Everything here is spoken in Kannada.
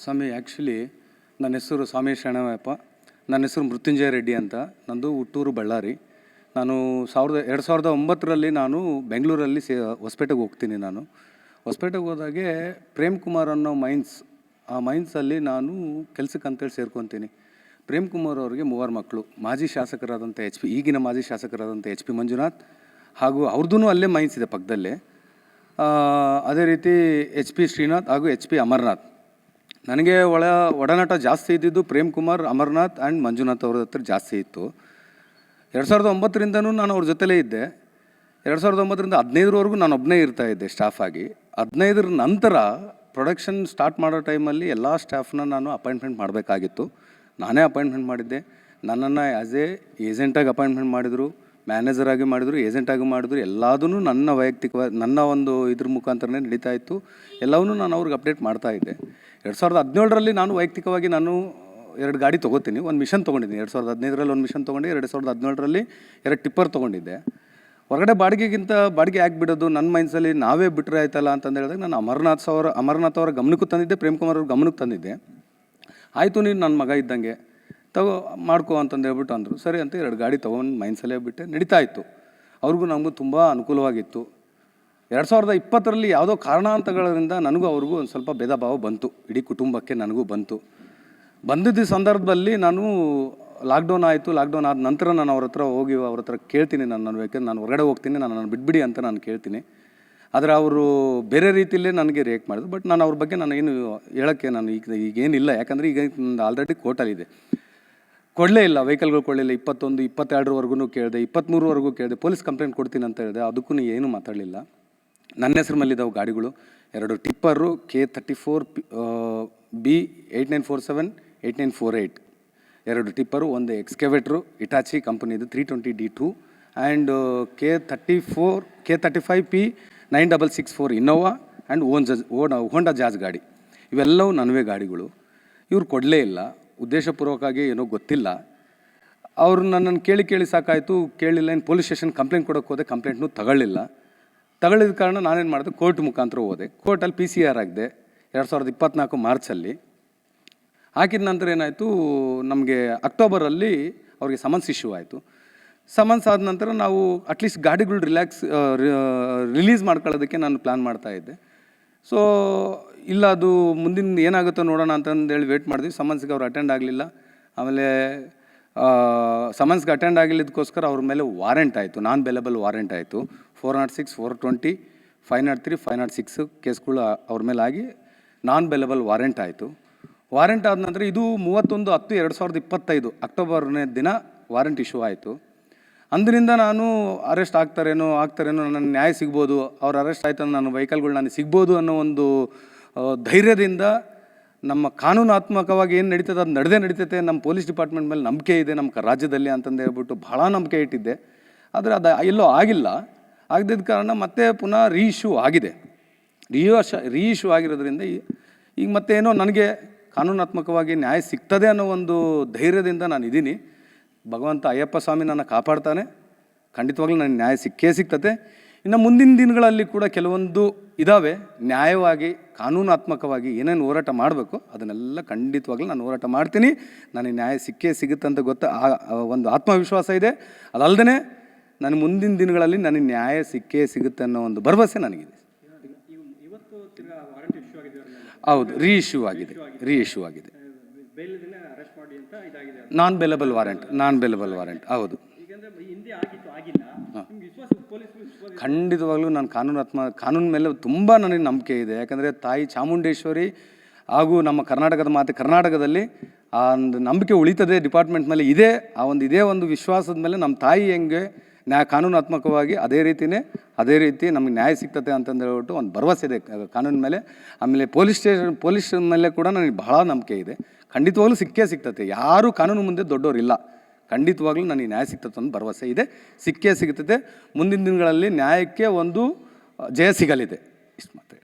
ಸ್ವಾಮಿ, ಆ್ಯಕ್ಚುಲಿ ನನ್ನ ಹೆಸರು ಸ್ವಾಮಿ ಶರಣಯ್ಯಪ್ಪ. ನನ್ನ ಹೆಸರು ಮೃತ್ಯುಂಜಯ ರೆಡ್ಡಿ ಅಂತ. ನಂದು ಹುಟ್ಟೂರು ಬಳ್ಳಾರಿ. ನಾನು 2009ರಲ್ಲಿ ನಾನು ಬೆಂಗಳೂರಲ್ಲಿ ಹೊಸಪೇಟೆಗೆ ಹೋಗ್ತೀನಿ. ನಾನು ಹೊಸಪೇಟೆಗೆ ಹೋದಾಗೆ ಪ್ರೇಮ್ ಕುಮಾರ್ ಅನ್ನೋ ಆ ಮೈನ್ಸಲ್ಲಿ ನಾನು ಕೆಲ್ಸಕ್ಕೆ ಅಂತೇಳಿ ಸೇರ್ಕೊತೀನಿ. ಪ್ರೇಮ್ ಕುಮಾರ್ ಅವ್ರಿಗೆ 3 ಮಕ್ಕಳು. ಮಾಜಿ ಶಾಸಕರಾದಂಥ ಈಗಿನ ಮಾಜಿ ಶಾಸಕರಾದಂಥ HP ಮಂಜುನಾಥ್, ಹಾಗೂ ಅವ್ರದ್ದು ಅಲ್ಲೇ ಮೈನ್ಸ್ ಇದೆ ಪಕ್ಕದಲ್ಲೇ. ಅದೇ ರೀತಿ HP ಶ್ರೀನಾಥ್ ಹಾಗೂ HP ಅಮರ್ನಾಥ್. ನನಗೆ ಒಡನಾಟ ಜಾಸ್ತಿ ಇದ್ದಿದ್ದು ಪ್ರೇಮ್ ಕುಮಾರ್, ಅಮರ್ನಾಥ್ ಆ್ಯಂಡ್ ಮಂಜುನಾಥ್ ಅವ್ರ ಹತ್ರ ಜಾಸ್ತಿ ಇತ್ತು. 2009ರಿಂದನೂ ನಾನು ಅವ್ರ ಜೊತೆಲೇ ಇದ್ದೆ. 2009ರಿಂದ 15ರವರೆಗೂ ನಾನು ಒಬ್ಬನೇ ಇರ್ತಾಯಿದ್ದೆ ಸ್ಟಾಫ್ ಆಗಿ. 15ರ ನಂತರ ಪ್ರೊಡಕ್ಷನ್ ಸ್ಟಾರ್ಟ್ ಮಾಡೋ ಟೈಮಲ್ಲಿ ಎಲ್ಲ ಸ್ಟಾಫ್ನ ನಾನು ಅಪಾಯಿಂಟ್ಮೆಂಟ್ ಮಾಡಬೇಕಾಗಿತ್ತು. ನಾನೇ ಅಪಾಯಿಂಟ್ಮೆಂಟ್ ಮಾಡಿದ್ದೆ. ನನ್ನನ್ನು ಆ್ಯಸ್ ಏಜೆಂಟಾಗಿ ಅಪಾಯಿಂಟ್ಮೆಂಟ್ ಮಾಡಿದರು, ಮ್ಯಾನೇಜರ್ ಆಗಿ ಮಾಡಿದರು, ಏಜೆಂಟಾಗಿ ಮಾಡಿದ್ರು. ಎಲ್ಲದೂ ನನ್ನ ವೈಯಕ್ತಿಕವಾಗಿ ನನ್ನ ಒಂದು ಇದ್ರ ಮುಖಾಂತರನೇ ನಡೀತಾ ಇತ್ತು. ಎಲ್ಲವನ್ನೂ ನಾನು ಅವ್ರಿಗೆ ಅಪ್ಡೇಟ್ ಮಾಡ್ತಾಯಿದ್ದೆ. 2017ರಲ್ಲಿ ನಾನು ವೈಯಕ್ತಿಕವಾಗಿ 2 ಗಾಡಿ ತೊಗೋತೀನಿ. ಒಂದು ಮಿಷನ್ ತೊಗೊಂಡಿದ್ದೀನಿ. 2015ರಲ್ಲಿ ಒಂದು ಮಿಷನ್ ತೊಗೊಂಡೆ. 2017ರಲ್ಲಿ 2 ಟಿಪ್ಪರ್ ತೊಗೊಂಡಿದ್ದೆ. ಹೊರಗಡೆ ಬಾಡಿಗೆ ಬಿಡೋದು ನನ್ನ ಮೈನ್ಸಲ್ಲಿ ನಾವೇ ಬಿಟ್ಟರೆ ಆಯ್ತಲ್ಲ ಅಂತಂದು ಹೇಳಿದಾಗ ನಾನು ಅಮರ್ನಾಥ್ ಅವರ ಗಮನಕ್ಕೂ ತಂದಿದ್ದೆ, ಪ್ರೇಮ್ ಕುಮಾರ್ ಅವ್ರ ಗಮನಕ್ಕೆ ತಂದಿದ್ದೆ. ಆಯಿತು, ನೀನು ನನ್ನ ಮಗ ಇದ್ದಂಗೆ ಮಾಡ್ಕೋ ಅಂತಂದು ಹೇಳ್ಬಿಟ್ಟು ಅಂದರು. ಸರಿ ಅಂತ 2 ಗಾಡಿ ತೊಗೊಂಡು ಮೈನ್ಸಲ್ಲೇ ಬಿಟ್ಟೆ. ನಡೀತಾ ಇತ್ತು. ಅವ್ರಿಗೂ ನಮಗೂ ತುಂಬ ಅನುಕೂಲವಾಗಿತ್ತು. 2020ರಲ್ಲಿ ಯಾವುದೋ ಕಾರಣಾಂತರಗಳಿಂದ ನನಗೂ ಅವ್ರಿಗೂ ಒಂದು ಸ್ವಲ್ಪ ಭೇದ ಭಾವ ಬಂತು. ಇಡೀ ಕುಟುಂಬಕ್ಕೆ ನನಗೂ ಬಂದಿದ್ದ ಸಂದರ್ಭದಲ್ಲಿ ನಾನು ಲಾಕ್ಡೌನ್ ಆಯಿತು. ಲಾಕ್ಡೌನ್ ಆದ ನಂತರ ನಾನು ಅವ್ರ ಹತ್ರ ಕೇಳ್ತೀನಿ. ಯಾಕೆಂದ್ರೆ ನಾನು ಹೊರಗಡೆ ಹೋಗ್ತೀನಿ, ನಾನು ಬಿಟ್ಬಿಡಿ ಅಂತ ನಾನು ಕೇಳ್ತೀನಿ. ಆದರೆ ಅವರು ಬೇರೆ ರೀತಿಯಲ್ಲೇ ನನಗೆ ರಿಯಾಕ್ಟ್ ಮಾಡಿದ್ರು. ಬಟ್ ನಾನು ಅವ್ರ ಬಗ್ಗೆ ಏನು ಹೇಳೋಕ್ಕೆ ಈಗೇನಿಲ್ಲ. ಯಾಕಂದರೆ ಈಗ ಆಲ್ರೆಡಿ ಕೋರ್ಟಲ್ಲಿದೆ. ಕೊಡಲೇ ಇಲ್ಲ, ವೆಹಿಕಲ್ಗಳು ಕೊಡಲಿಲ್ಲ. 21, 22ರವರೆಗೂ ಕೇಳಿದೆ, 23ರವರೆಗೂ ಕೇಳಿದೆ. ಪೊಲೀಸ್ ಕಂಪ್ಲೇಂಟ್ ಕೊಡ್ತೀನಿ ಅಂತ ಹೇಳಿದೆ. ಅದಕ್ಕೂ ಏನೂ ಮಾತಾಡಲಿಲ್ಲ. ನನ್ನ ಹೆಸರು ಮೇಲಿದ್ದಾವೆ ಗಾಡಿಗಳು. 2 ಟಿಪ್ಪರು K34B 8947 8948, 2 ಟಿಪ್ಪರು, 1 ಎಕ್ಸ್ಕವೇಟ್ರು ಇಟಾಚಿ ಕಂಪನಿದು 320D2 and K35P 9664 Innova and Honda jazz ಗಾಡಿ. ಇವೆಲ್ಲವೂ ನನ್ನವೇ ಗಾಡಿಗಳು. ಇವ್ರು ಕೊಡಲೇ ಇಲ್ಲ. ಉದ್ದೇಶಪೂರ್ವಕವಾಗಿ ಏನೋ ಗೊತ್ತಿಲ್ಲ. ಅವರು ನನ್ನನ್ನು ಕೇಳಿ ಸಾಕಾಯಿತು. ಕೇಳಿಲ್ಲ. ಇನ್ನು ಪೊಲೀಸ್ ಸ್ಟೇಷನ್ ಕಂಪ್ಲೇಂಟ್ ಕೊಡೋಕ್ಕೆ ಹೋದೆ. ಕಂಪ್ಲೇಂಟ್ನೂ ತಗೊಳ್ಳಿದ ಕಾರಣ ನಾನೇನು ಮಾಡಿದೆ, ಕೋರ್ಟ್ ಮುಖಾಂತರ ಹೋದೆ. ಕೋರ್ಟಲ್ಲಿ PCR ಆಗಿದೆ 2024 ಮಾರ್ಚಲ್ಲಿ. ಹಾಕಿದ ನಂತರ ಏನಾಯಿತು, ನಮಗೆ ಅಕ್ಟೋಬರಲ್ಲಿ ಅವ್ರಿಗೆ ಸಮನ್ಸ್ ಇಶ್ಯೂ ಆಯಿತು. ಸಮನ್ಸ್ ಆದ ನಂತರ ನಾವು ಅಟ್ಲೀಸ್ಟ್ ಗಾಡಿಗಳು ರಿಲೀಸ್ ಮಾಡ್ಕೊಳ್ಳೋದಕ್ಕೆ ನಾನು ಪ್ಲ್ಯಾನ್ ಮಾಡ್ತಾಯಿದ್ದೆ. ಸೊ ಇಲ್ಲ, ಅದು ಮುಂದಿನ ಏನಾಗುತ್ತೋ ನೋಡೋಣ ಅಂತಂದೇಳಿ ವೇಟ್ ಮಾಡಿದ್ವಿ. ಸಮನ್ಸ್ಗೆ ಅವ್ರು ಅಟೆಂಡ್ ಆಗಲಿಲ್ಲ. ಆಮೇಲೆ ಸಮನ್ಸ್ಗೆ ಅಟೆಂಡ್ ಆಗಿಲ್ಲದಕ್ಕೋಸ್ಕರ ಅವ್ರ ಮೇಲೆ ವಾರೆಂಟ್ ಆಯಿತು, ನಾನ್ ಬೇಲೆಬಲ್ ವಾರೆಂಟ್ ಆಯಿತು. 406, 420, 503, 506 ಕೇಸ್ಗಳು ಅವ್ರ ಮೇಲೆ ಆಗಿ ನಾನ್ ಬೇಲೆಬಲ್ ವಾರೆಂಟ್ ಆಯಿತು. ವಾರೆಂಟ್ ಆದ ನಂತರ ಇದು 31/10/2025 ಅಕ್ಟೋಬರ್ನೇ ದಿನ ವಾರೆಂಟ್ ಇಶ್ಯೂ ಆಯಿತು. ಅಂದಿನಿಂದ ನಾನು ಅರೆಸ್ಟ್ ಆಗ್ತಾರೇನೋ ನನ್ನ ನ್ಯಾಯ ಸಿಗ್ಬೋದು, ಅವ್ರು ಅರೆಸ್ಟ್ ಆಯ್ತು ನನ್ನ ವೆಹಿಕಲ್ಗಳು ನನಗೆ ಸಿಗ್ಬೋದು ಅನ್ನೋ ಒಂದು ಧೈರ್ಯದಿಂದ ನಮ್ಮ ಕಾನೂನಾತ್ಮಕವಾಗಿ ಏನು ನಡೀತದೆ ಅದು ನಡೀತೈತೆ. ನಮ್ಮ ಪೊಲೀಸ್ ಡಿಪಾರ್ಟ್ಮೆಂಟ್ ಮೇಲೆ ನಂಬಿಕೆ ಇದೆ ನಮ್ಮ ರಾಜ್ಯದಲ್ಲಿ ಅಂತಂದು ಹೇಳ್ಬಿಟ್ಟು ಭಾಳ ನಂಬಿಕೆ ಇಟ್ಟಿದ್ದೆ. ಆದರೆ ಅದು ಎಲ್ಲೋ ಆಗದಿದ್ದ ಕಾರಣ ಮತ್ತೆ ಪುನಃ ರೀಇಶ್ಯೂ ಆಗಿದೆ. ರೀಇಶ್ಯೂ ಆಗಿರೋದ್ರಿಂದ ಈಗ ಮತ್ತೇನೋ ನನಗೆ ಕಾನೂನಾತ್ಮಕವಾಗಿ ನ್ಯಾಯ ಸಿಗ್ತದೆ ಅನ್ನೋ ಒಂದು ಧೈರ್ಯದಿಂದ ನಾನು ಇದ್ದೀನಿ. ಭಗವಂತ ಅಯ್ಯಪ್ಪ ಸ್ವಾಮಿ ನನ್ನ ಕಾಪಾಡ್ತಾನೆ. ಖಂಡಿತವಾಗ್ಲೂ ನನಗೆ ನ್ಯಾಯ ಸಿಗ್ತದೆ. ಇನ್ನು ಮುಂದಿನ ದಿನಗಳಲ್ಲಿ ಕೂಡ ಕೆಲವೊಂದು ಇದ್ದಾವೆ. ನ್ಯಾಯವಾಗಿ ಕಾನೂನಾತ್ಮಕವಾಗಿ ಏನೇನು ಹೋರಾಟ ಮಾಡಬೇಕು ಅದನ್ನೆಲ್ಲ ಖಂಡಿತವಾಗ್ಲೂ ನಾನು ಹೋರಾಟ ಮಾಡ್ತೀನಿ. ನನಗೆ ನ್ಯಾಯ ಸಿಗುತ್ತಂತ ಒಂದು ಆತ್ಮವಿಶ್ವಾಸ ಇದೆ. ಅದಲ್ಲದೆ ನನಗೆ ಮುಂದಿನ ದಿನಗಳಲ್ಲಿ ನನಗೆ ನ್ಯಾಯ ಸಿಗುತ್ತೆ ಅನ್ನೋ ಒಂದು ಭರವಸೆ ನನಗಿದೆ. ಹೌದು, ರೀಇಶ್ಯೂ ಆಗಿದೆ. ನಾನ್ ಬೇಲೆಬಲ್ ವಾರೆಂಟ್ ಹೌದು. ಖಂಡಿತವಾಗ್ಲೂ ನಾನು ಕಾನೂನು ಮೇಲೆ ತುಂಬ ನನಗೆ ನಂಬಿಕೆ ಇದೆ. ಯಾಕಂದರೆ ತಾಯಿ ಚಾಮುಂಡೇಶ್ವರಿ ಹಾಗೂ ನಮ್ಮ ಕರ್ನಾಟಕದ ಮಾತೆ ಕರ್ನಾಟಕದಲ್ಲಿ ಆ ಒಂದು ನಂಬಿಕೆ ಉಳಿತದೆ ಡಿಪಾರ್ಟ್ಮೆಂಟ್ ಮೇಲೆ ಇದೆ. ಇದೇ ಒಂದು ವಿಶ್ವಾಸದ ಮೇಲೆ ನಮ್ಮ ತಾಯಿ ಹೆಂಗೆ ಕಾನೂನಾತ್ಮಕವಾಗಿ ಅದೇ ರೀತಿ ನಮಗೆ ನ್ಯಾಯ ಸಿಗ್ತದೆ ಅಂತಂದು ಹೇಳ್ಬಿಟ್ಟು ಒಂದು ಭರವಸೆ ಇದೆ ಕಾನೂನು ಮೇಲೆ. ಆಮೇಲೆ ಪೊಲೀಸ್ ಮೇಲೆ ಕೂಡ ನನಗೆ ಬಹಳ ನಂಬಿಕೆ ಇದೆ. ಖಂಡಿತವಾಗ್ಲೂ ಸಿಗ್ತದೆ. ಯಾರೂ ಕಾನೂನು ಮುಂದೆ ದೊಡ್ಡವರಿಲ್ಲ. ಖಂಡಿತವಾಗ್ಲೂ ನನಗೆ ನ್ಯಾಯ ಸಿಗ್ತದೆ ಅನ್ನೋ ಭರವಸೆ ಇದೆ. ಸಿಗ್ತದೆ. ಮುಂದಿನ ದಿನಗಳಲ್ಲಿ ನ್ಯಾಯಕ್ಕೆ ಒಂದು ಜಯ ಸಿಗಲಿದೆ. ಇಷ್ಟು ಮಾತ್ರ.